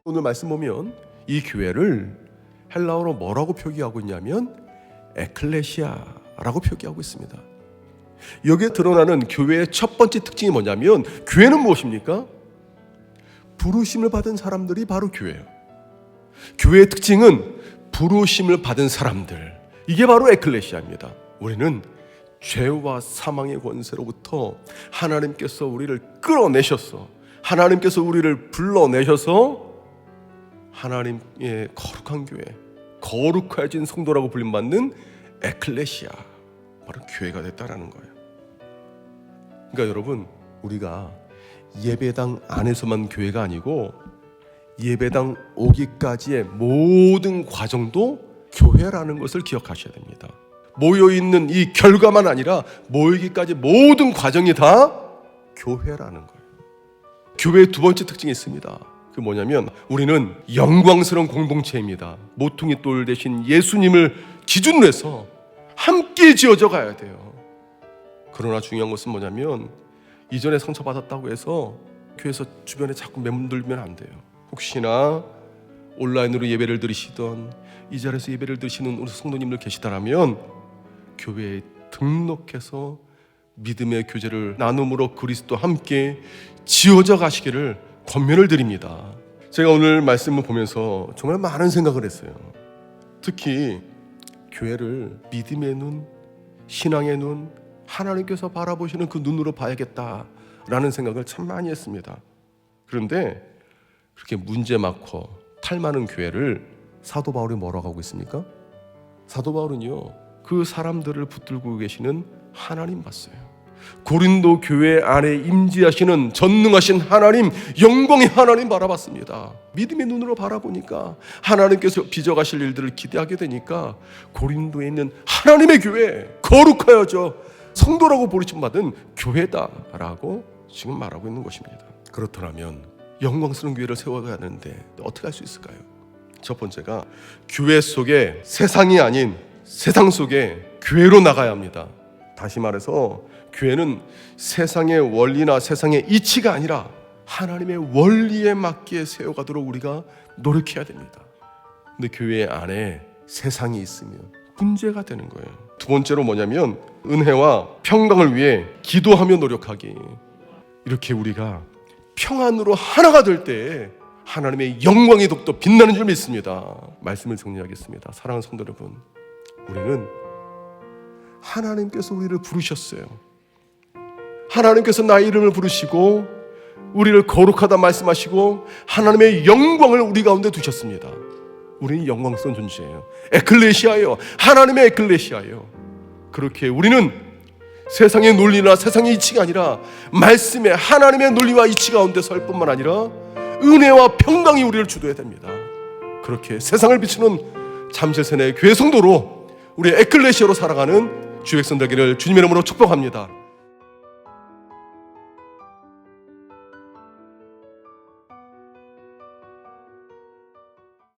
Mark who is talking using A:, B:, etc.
A: 오늘 말씀 보면 이 교회를 헬라어로 뭐라고 표기하고 있냐면 에클레시아라고 표기하고 있습니다. 여기에 드러나는 교회의 첫 번째 특징이 뭐냐면, 교회는 무엇입니까? 부르심을 받은 사람들이 바로 교회예요. 교회의 특징은 부르심을 받은 사람들, 이게 바로 에클레시아입니다. 우리는 죄와 사망의 권세로부터 하나님께서 우리를 끌어내셔서, 하나님께서 우리를 불러내셔서 하나님의 거룩한 교회, 거룩해진 성도라고 불림받는 에클레시아, 바로 교회가 됐다라는 거예요. 그러니까 여러분, 우리가 예배당 안에서만 교회가 아니고 예배당 오기까지의 모든 과정도 교회라는 것을 기억하셔야 됩니다. 모여있는 이 결과만 아니라 모이기까지 모든 과정이 다 교회라는 거예요. 교회의 두 번째 특징이 있습니다. 그 뭐냐면, 우리는 영광스러운 공동체입니다. 모퉁이 돌 대신 예수님을 기준으로 해서 함께 지어져 가야 돼요. 그러나 중요한 것은 뭐냐면, 이전에 상처받았다고 해서 교회에서 주변에 자꾸 맴돌면 안 돼요. 혹시나 온라인으로 예배를 드리시던, 이 자리에서 예배를 드리시는 우리 성도님들 계시다라면 교회에 등록해서 믿음의 교제를 나눔으로 그리스도와 함께 지어져 가시기를 권면을 드립니다. 제가 오늘 말씀을 보면서 정말 많은 생각을 했어요. 특히 교회를 믿음의 눈, 신앙의 눈, 하나님께서 바라보시는 그 눈으로 봐야겠다라는 생각을 참 많이 했습니다. 그런데 그렇게 문제 많고 탈 많은 교회를 사도 바울이 뭐라고 하고 있습니까? 사도 바울은요, 그 사람들을 붙들고 계시는 하나님 봤어요. 고린도 교회 안에 임재하시는 전능하신 하나님, 영광의 하나님 바라봤습니다. 믿음의 눈으로 바라보니까 하나님께서 빚어가실 일들을 기대하게 되니까 고린도에 있는 하나님의 교회, 거룩하여져 성도라고 부르심 받은 교회다라고 지금 말하고 있는 것입니다. 그렇더라면 영광스러운 교회를 세워가야 하는데 어떻게 할 수 있을까요? 첫 번째가 교회 속에 세상이 아닌 세상 속에 교회로 나가야 합니다. 다시 말해서 교회는 세상의 원리나 세상의 이치가 아니라 하나님의 원리에 맞게 세워가도록 우리가 노력해야 됩니다. 근데 교회 안에 세상이 있으면 문제가 되는 거예요. 두 번째로 뭐냐면, 은혜와 평강을 위해 기도하며 노력하기. 이렇게 우리가 평안으로 하나가 될 때 하나님의 영광이 더욱더 빛나는 줄 믿습니다. 말씀을 정리하겠습니다. 사랑하는 성도 여러분, 우리는 하나님께서 우리를 부르셨어요. 하나님께서 나의 이름을 부르시고 우리를 거룩하다 말씀하시고 하나님의 영광을 우리 가운데 두셨습니다. 우리는 영광스러운 존재예요. 에클레시아예요. 하나님의 에클레시아예요. 그렇게 우리는 세상의 논리나 세상의 이치가 아니라 말씀의 하나님의 논리와 이치 가운데 설 뿐만 아니라 은혜와 평강이 우리를 주도해야 됩니다. 그렇게 세상을 비추는 잠실세뇌 교회 성도로 우리 에클레시아로 살아가는 주의 백성 되기를 주님의 이름으로 축복합니다.